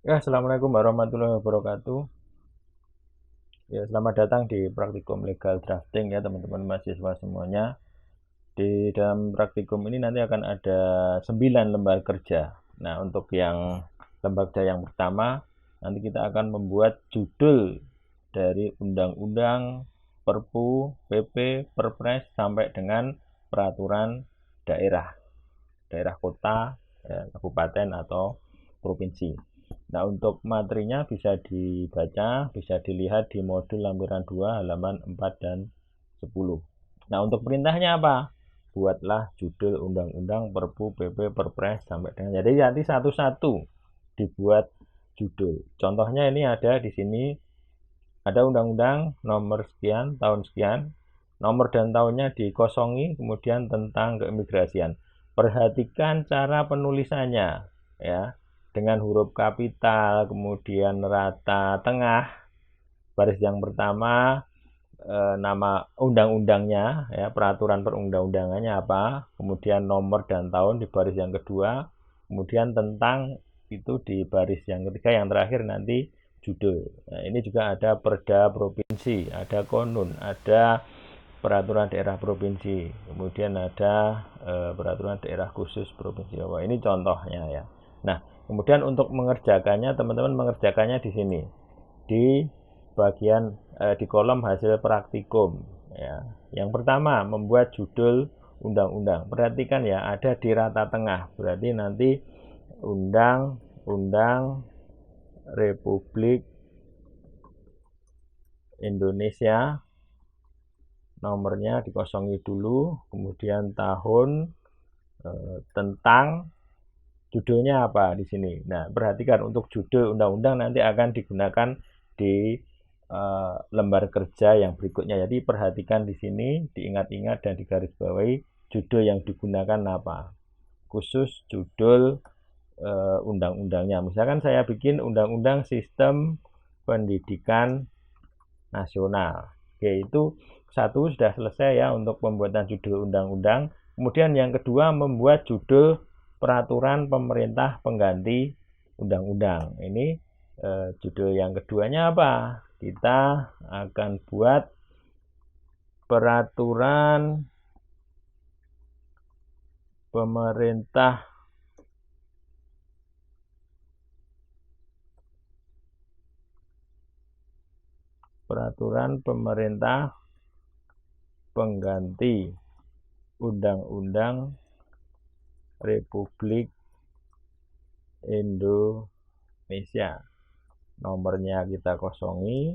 Ya, assalamualaikum warahmatullahi wabarakatuh. Ya, selamat datang di praktikum legal drafting ya teman-teman mahasiswa semuanya. Di dalam praktikum ini nanti akan ada 9 lembar kerja. Nah, untuk yang lembar kerja yang pertama, nanti kita akan membuat judul dari undang-undang, perpu, PP, perpres sampai dengan peraturan daerah, daerah kota, ya, kabupaten atau provinsi. Nah, untuk materinya bisa dibaca, bisa dilihat di modul lampiran 2 halaman 4 dan 10. Nah, untuk perintahnya apa? Buatlah judul undang-undang, perpu, PP, perpres sampai dengan. Jadi nanti satu-satu dibuat judul. Contohnya ini ada di sini, ada undang-undang nomor sekian tahun sekian, nomor dan tahunnya dikosongi, kemudian tentang keimigrasian. Perhatikan cara penulisannya ya, dengan huruf kapital, kemudian rata tengah, baris yang pertama nama undang-undangnya ya, peraturan perundang-undangannya apa, kemudian nomor dan tahun di baris yang kedua, kemudian tentang itu di baris yang ketiga, yang terakhir nanti judul. Nah, ini juga ada perda provinsi, ada konun, ada peraturan daerah provinsi, kemudian ada peraturan daerah khusus provinsi Jawa. Ini contohnya ya. Nah, kemudian untuk mengerjakannya, teman-teman mengerjakannya di sini, di bagian di kolom hasil praktikum ya. Yang pertama, membuat judul undang-undang. Perhatikan ya, ada di rata tengah, berarti nanti undang-undang Republik Indonesia, nomornya dikosongi dulu, kemudian tahun, tentang, judulnya apa di sini. Nah, perhatikan untuk judul undang-undang nanti akan digunakan di lembar kerja yang berikutnya. Jadi perhatikan di sini, diingat-ingat dan digarisbawahi judul yang digunakan apa. Khusus judul undang-undangnya. Misalkan saya bikin undang-undang sistem pendidikan nasional. Oke, itu satu sudah selesai ya untuk pembuatan judul undang-undang. Kemudian yang kedua, membuat judul peraturan pemerintah pengganti undang-undang. Ini judul yang keduanya apa? Kita akan buat peraturan pemerintah pengganti undang-undang Republik Indonesia. Nomornya kita kosongi,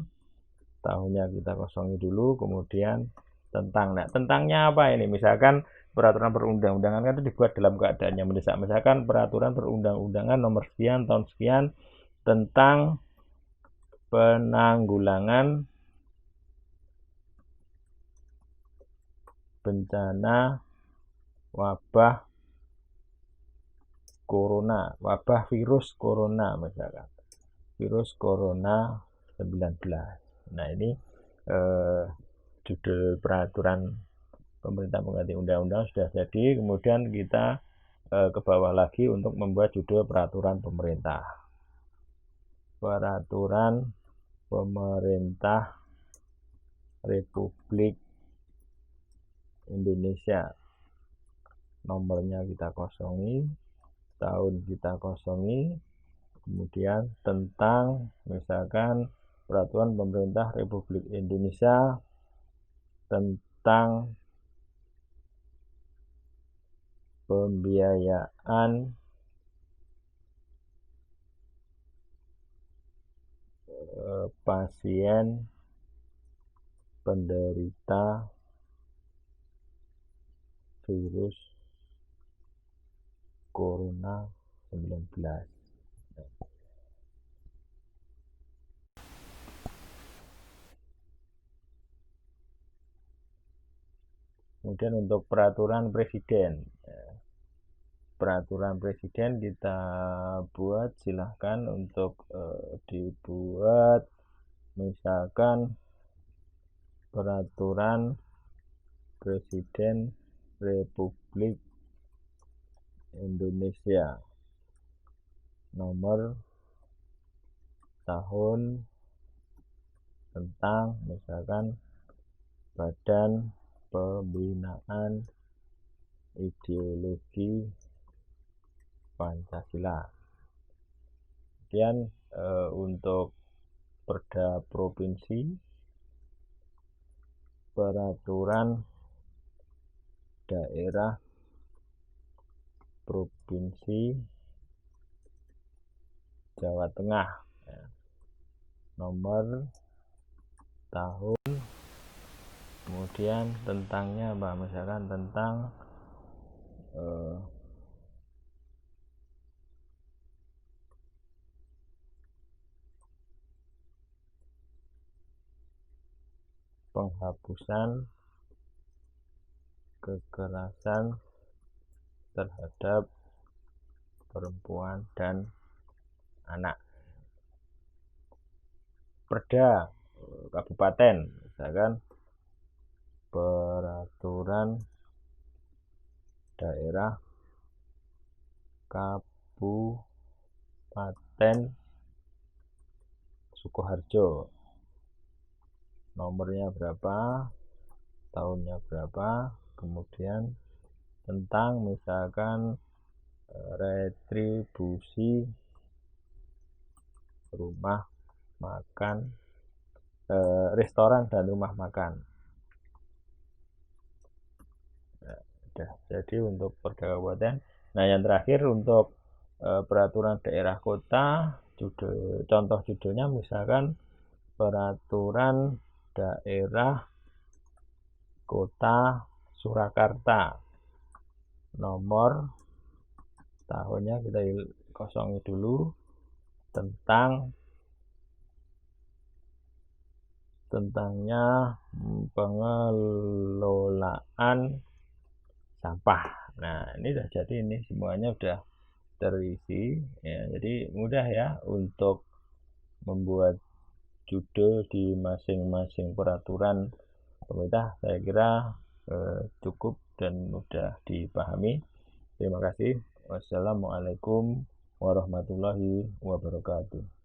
tahunnya kita kosongi dulu, kemudian tentang. Nah, tentangnya apa ini? Misalkan peraturan perundang-undangan kan itu dibuat dalam keadaan yang mendesak. Misalkan peraturan perundang-undangan nomor sekian tahun sekian tentang penanggulangan bencana wabah corona, wabah virus corona misalkan. Virus corona 19. Nah, ini judul peraturan pemerintah pengganti undang-undang sudah jadi. Kemudian kita ke bawah lagi untuk membuat judul peraturan pemerintah. Peraturan pemerintah Republik Indonesia. Nomornya kita kosongi, tahun kita kosongi, kemudian tentang, misalkan peraturan pemerintah Republik Indonesia tentang pembiayaan pasien penderita virus corona 19. Kemudian untuk peraturan presiden, peraturan presiden kita buat, silahkan untuk dibuat. Misalkan peraturan presiden Republik Indonesia nomor tahun tentang misalkan Badan Pembinaan Ideologi Pancasila. Kemudian untuk Perda Provinsi, Peraturan Daerah Provinsi Jawa Tengah, ya. Nomor, tahun, kemudian tentangnya apa, misalkan tentang penghapusan kekerasan terhadap perempuan dan anak. Perda Kabupaten, misalkan Peraturan Daerah Kabupaten Sukoharjo, nomornya berapa, tahunnya berapa, kemudian tentang misalkan retribusi rumah makan, restoran dan rumah makan. Nah, jadi untuk Perda Kabupaten. Nah, yang terakhir untuk peraturan daerah kota, contoh judulnya misalkan Peraturan Daerah Kota Surakarta, nomor, tahunnya kita kosongi dulu, tentangnya pengelolaan sampah. Nah, ini sudah jadi, ini semuanya sudah terisi, ya. Jadi mudah ya untuk membuat judul di masing-masing peraturan pemerintah. Saya kira cukup dan mudah dipahami. Terima kasih. Wassalamualaikum warahmatullahi wabarakatuh.